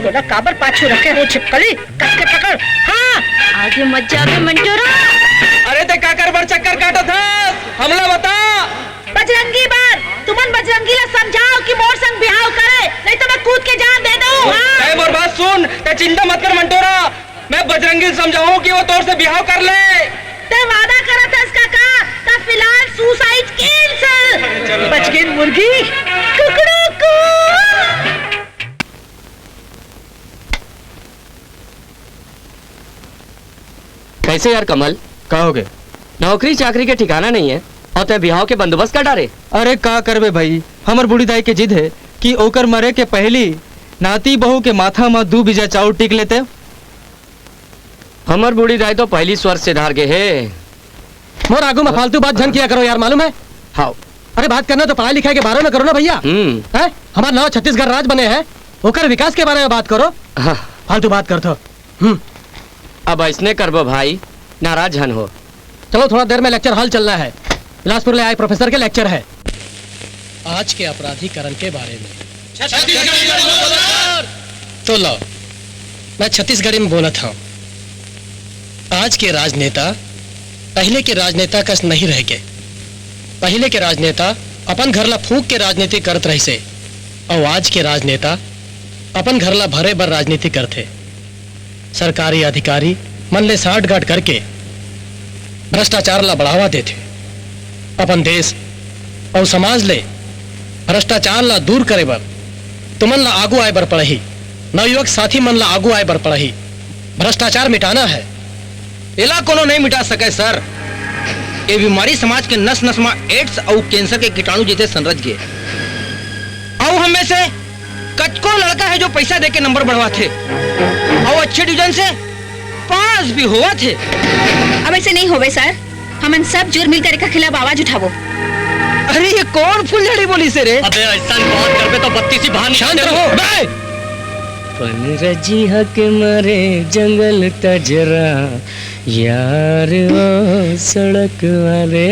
थोड़ा काबर पाछू रखे हो छिपकली, कस के पकड़। हाँ आगे मत जावे मंटोरा। अरे ते काकर बर चक्कर काटो था, हमला बता। बजरंगी बार तुमन बजरंगी ला समझाओ कि मोर संग बिहाव करे, नहीं तो मैं कूद के जान दे दूं। हाँ? मोर बात सुन, ते चिंता मत कर मंटोरा, मैं बजरंगी समझाऊं कि वो तोर से बिहाव कर ले। ते वादा करा था इसका का, ता फिलहाल सुसाइड कैंसल। बच गई मुर्गी कुकड़ू को। कैसे यार कमल, कहोगे नौकरी चाकरी के ठिकाना नहीं है और ते बिहाव के बंदोबस्त का डारे। अरे का करबे भाई, हमर बूढ़ी दाई के जिद है कि ओकर मरे के पहली नाती बहू के माथा में 2 बीजा चाउर टिक लेते। हमर बूढ़ी दाई तो पहली स्वर से धार गए है। मोर आगू में फालतू बात झन किया करो यार, मालूम है? हाँ अरे बात करना तो पढ़ाई लिखाई के बारे में करो ना भैया। है हमारा नवा छत्तीसगढ़ राज बने हैं, ओकर विकास के बारे में बात करो। हाँ। फालतू बात करते हो। अब ऐसने करबो भाई, नाराज जन हो। चलो थोड़ा देर में लेक्चर हॉल चलना है, बिलासपुर ले आए प्रोफेसर के लेक्चर है आज के अपराधीकरण के बारे में। तो लो मैं छत्तीसगढ़ी में बोला था। आज के राजनेता पहले के राजनेता कस नहीं रह गए। पहले के राजनेता अपन घर ला फूक के राजनीति करत रही से, और आज के राजनेता अपन घर ला भरे बर राजनीति करते। सरकारी अधिकारी मन ले साठ गांठ करके भ्रष्टाचार ला बढ़ावा देते। अपन देश और समाज ले भ्रष्टाचार ला दूर करे बर तुमन ला आगू आए बर पड़ही। नवयुवक साथी मन ला आगू आए बर पड़ही। भ्रष्टाचार मिटाना है। इला कोनो नहीं मिटा सके सर। ये बीमारी समाज के नस नस में एड्स और कैंसर के कीटाणु जैसे संरच गए। और हम में से कतको लड़का है जो पैसा देके नंबर बढ़वा थे और अच्छे डिवीजन से पास भी हुआ थे। अब ऐसे नहीं होवे सर, हमन सब जुर्म मिलकर के खिलाफ आवाज उठावो। अरे ये कौन फुलझड़ी बोली से रे? अबे ऐसा बात करबे तो 32 भान। शांत रहो बे। पनरजी हक मरे जंगल तजरा यार वो सड़क वाले।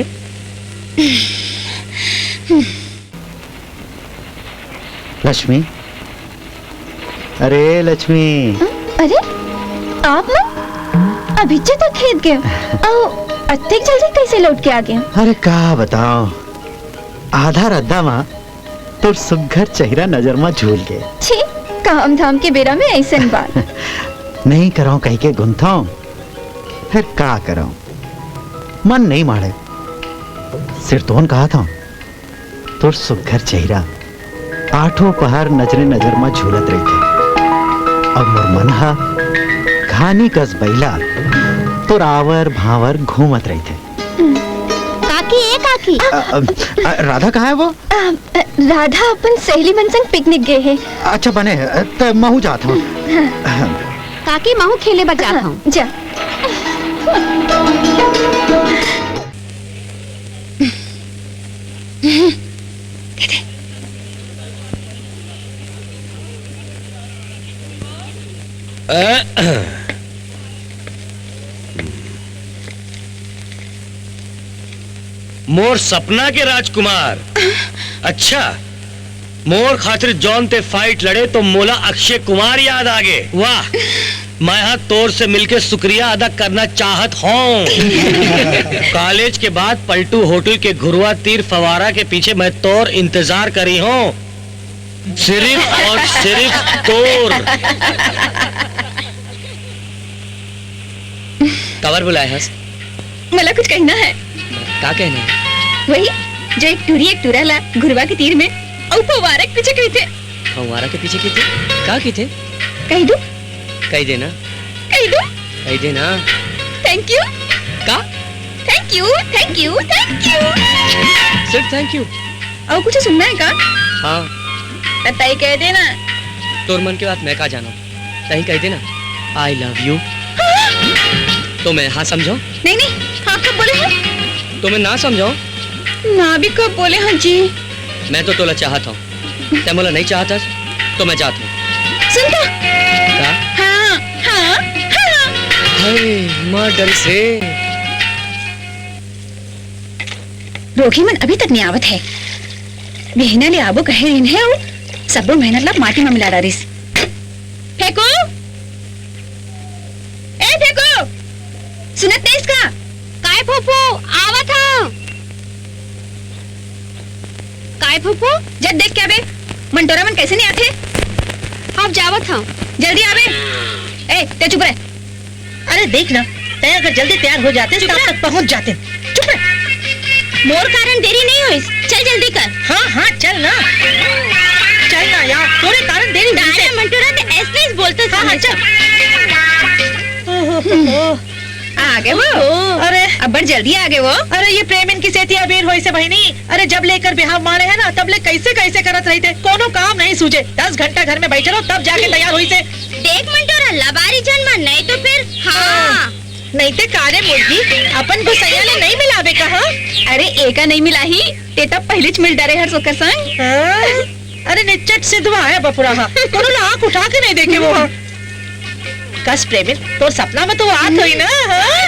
लक्ष्मी, अरे लक्ष्मी। अरे आप ना अभी तक खेत गए और अत्ते जल्दी कैसे लौट के आ गए? अरे का बताओ, आधा रद्दा माँ तो सुघर चेहरा नजर में झूल गए। छी, काम धाम के बेरा में ऐसे बात नहीं करो कहीं के गुंथा, फिर का करो, मन नहीं मारे। सिर तोन कहा था तो सुघर चेहरा आठों पहर नजरे नजर में झूलत रही थे। अब मोर मनहा घानी कस बैला तो रावर भावर घूमत रही थे। काकी ए काकी। राधा कहाँ है वो? राधा अपन सहेली मन संग पिकनिक गए है। अच्छा बने तो महू जाता हूँ। काकी महू खेले बजा हूँ। जा। मोर सपना के राजकुमार। अच्छा, मोर खातिर जौन ते फाइट लड़े तो मोला अक्षय कुमार याद आ गए। वाह, मैं यहाँ तोर से मिलके शुक्रिया अदा करना चाहत हूँ। कॉलेज के बाद पलटू होटल के घुरवा तीर फवारा के पीछे मैं तोर इंतजार करी हूँ, सिर्फ और सिर्फ तोर। कवर बुलाए हस? मला कुछ कहना है। क्या कहना है? वही जो एक टूरा ला घुरवा के तीर में और फवारा के पीछे कही थे। फवारा के पीछे की थे? क्या की थे? कही दू? कही देना। कही दू? कही देना। Thank you. का? Thank you, thank you, thank you. सिर्फ थैंक यू। और कुछ सुनना है का? हाँ। तय कह देना। तोर मन की बात मैं का जानू, सही कह देना। I love you. तो मैं हाँ समझो? नहीं नहीं, हाँ कब बोले हैं? तो मैं ना समझो? ना भी कब बोले हैं जी? मैं तो तोला चाहता हूँ, ते मोला नहीं चाहता तो मैं जाता हूँ। सुनता? क्या? हाँ हाँ हाँ। अरे मर्डर से रोगी मन अभी तक नहीं आवत है। बिहना ले आबो कहे रिन है और सबो मेहनत ला माटी में मिला डारिस। फेंक काय फूफू जब देख के आवे मंटोरा मन कैसे नहीं आते आप जावत हूँ जल्दी आवे ए ते चुप रहे अरे देख ना तय अगर जल्दी तैयार हो जाते तब तक पहुंच जाते। चुप रह। मोर कारण देरी नहीं हुई चल जल्दी कर हाँ हाँ चल ना यार थोड़े कारण देरी हुई अरे मंटोरा ते ऐसे ही बोलते हाँ हाँ चल। आगे वो अरे अब बड़ जल्दी आगे वो अरे ये प्रेम इनकी सेती अबीर होई से बहनी। अरे जब लेकर बिहाव मारे है ना तब ले कैसे कैसे करत रही थे कोनो काम नहीं सूझे 10 घंटा घर में बैठे रहो तब जाके तैयार हुई से। देख मंटोरा लबारी जन्म नहीं तो फिर हाँ नहीं ते कारे मुर्गी अपन को सैयाले नहीं मिलावे कहा। अरे एका नहीं मिला ही ते तब पहले च मिल डरे हर सोकर संग अरे निच्चट सिद्धवा है बपुरा हाँ कोनो ला आँख उठा के नहीं देखे वो हाँ। कस प्रेमिल तो सपना में तो आत हुई ना हाँ?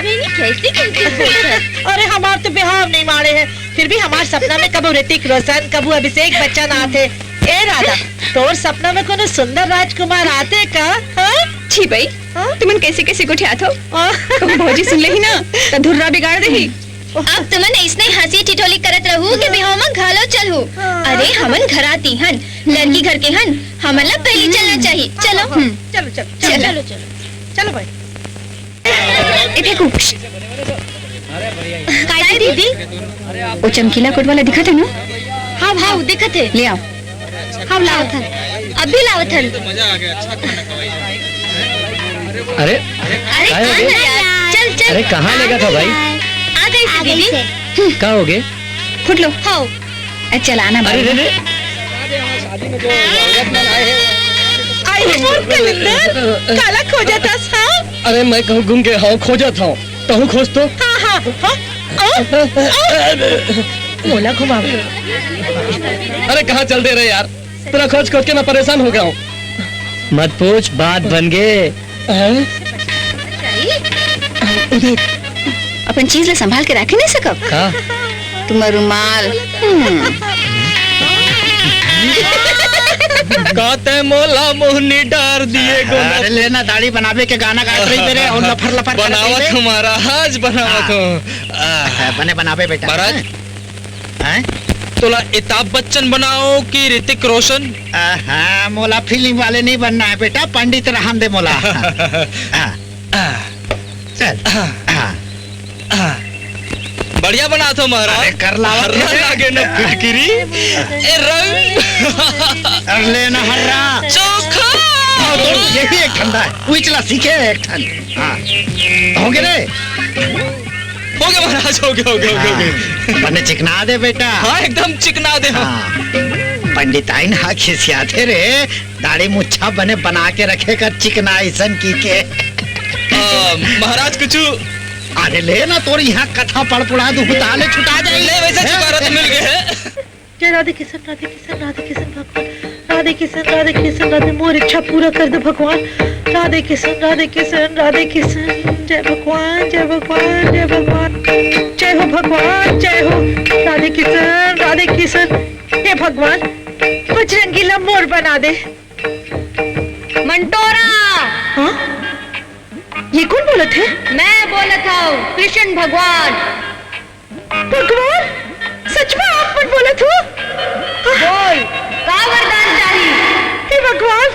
अरे हमार तो बिहाव नहीं मारे हैं फिर भी हमार सपना में कबू ऋतिक रोशन कबू अभिषेक बच्चन आते। ए राधा तोर सपना में कोनो सुंदर राजकुमार आते का हाँ? छी भाई तुमन कैसे कैसे को ठियात हो तुम भौजी सुन ले ही ना तो धुर्रा बिगाड़ दे ही अब तुमन इसने हंसी टिटोली करत रहू कि बिहाव में घालो चलू। अरे हमन घर आती हन लड़की घर के हन हमन ला पहले चलना चाहिए चलो चलो चलो चलो चलो चलो चलो भाई इधर को काय दीदी वो चमकीला कोट वाला दिखा था ना हाँ हाँ दिखा थे ले आओ हाँ लावत हन अभी लावत हन अरे अरे काय हो कहाँ गए? ना यार चल चल अरे कहाँ लेगा था भाई? आ गई थी दीदी क्या हो गए? फुट लो हाँ चल आना अरे भाई रे आई मोर कलिंदर काला खोजा था हाँ अरे मैं कहूँ घूम के हाँ खोजा था कहूँ खोज तो हाँ हाँ मोला घुमा अरे कहाँ चल दे रहे यार तेरा खोज खोज के मैं परेशान हो गया हूँ। मत पूछ बात बन गए। अपन चीज ले संभाल के रखे नहीं सकब का तुम्हारा रुमाल काते मोला मोहनी डार दिए अरे लेना दाढ़ी बनावे के गाना गात रही तेरे और लफर लफर करत रही बनावत बे। हमारा आज बनावत हूँ बने बनावे बेटा महाराज हैं? तोला अमिताभ बच्चन बनाओ कि ऋतिक रोशन? हाँ मोला फिल्म वाले नहीं बनना है बेटा पंडित रहम दे मोला हाँ, चल हाँ। बढ़िया बना तो महाराज। अरे कर लावा हर्रा लागे न फिरकिरी ए रंग कर लेना हर्रा चोखा यही एक ठंडा है उचला सीखे एक ठंड हाँ हो गए रे हो गया महाराज हो गया बने चिकना दे बेटा हाँ एकदम चिकना दे हाँ पंडिताइन हाँ खिसियाते रे दाढ़ी मुच्छा बने बना के रखे कर चिकना ऐसन की के महाराज कुछ अरे ले ना तोर यहाँ कथा पढ़ पढ़ा दू ताले छुटा जाए ले वैसे चुकारत मिल गए है। जय राधे किशन राधे किशन राधे किशन भगवान राधे किशन राधे किशन राधे मोर इच्छा पूरा कर दे भगवान राधे किशन राधे किशन राधे किशन जय भगवान जय भगवान जय भगवान जय हो भगवान जय हो राधे किशन हे भगवान बजरंगीला मोर बना दे। मंटोरा हाँ ये कौन बोला थे? मैं बोला था कृष्ण भगवान भगवान सच में आप पर बोला था? बोल का वरदान चाहिए हे भगवान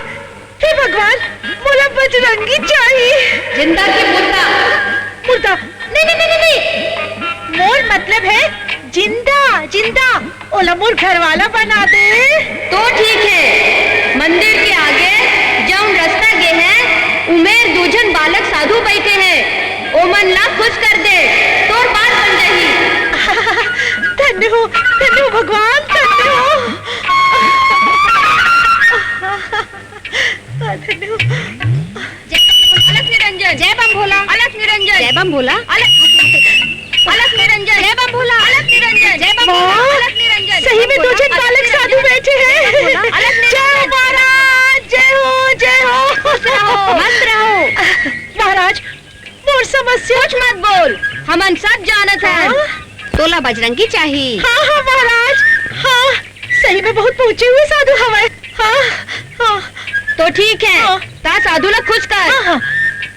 बोला बजरंगी चाहिए जिंदा की मुर्दा मुर्दा नहीं मोर मतलब है जिंदा ओला मोर घर वाला बना दे तो ठीक है मंदिर के आगे जौन रास्ता गे है उमेर दूजन बालक साधु बैठे हैं ओमन ला खुश कर दे तोर बात बन जाही धन्य हो भगवान धन्य हो अलख निरंजन जय बम भोला अलख निरंजन जय बम भोला अलख निरंजन जय बम भोला अलख निरंजन जय बम भोला अलख निरंजन सही में दो जन बालक साधु बैठे हैं जय महाराज जय हो मत रहो महाराज मोर समस्या कुछ मत बोल हमन सब जानत है तोला बजरंगी चाहिए हाँ महाराज हाँ सही में बहुत पहुंचे हुए साधु हवाए हाँ तो ठीक है हाँ। ता साधु ला खुश कर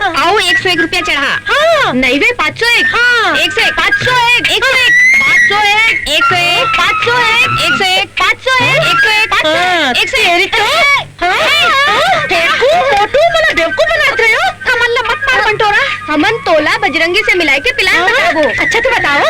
आओ 101 रुपया चढ़ा हाँ नहीं वे 501 हाँ 101 501 101 501 101 501 101 तेरी तो मोटू मला बेवकूफ बनत रहे हो। कमल मत मार पंटोरा, हमन तोला बजरंगी से मिलाई के पिलान बताबो। अच्छा तो बताओ।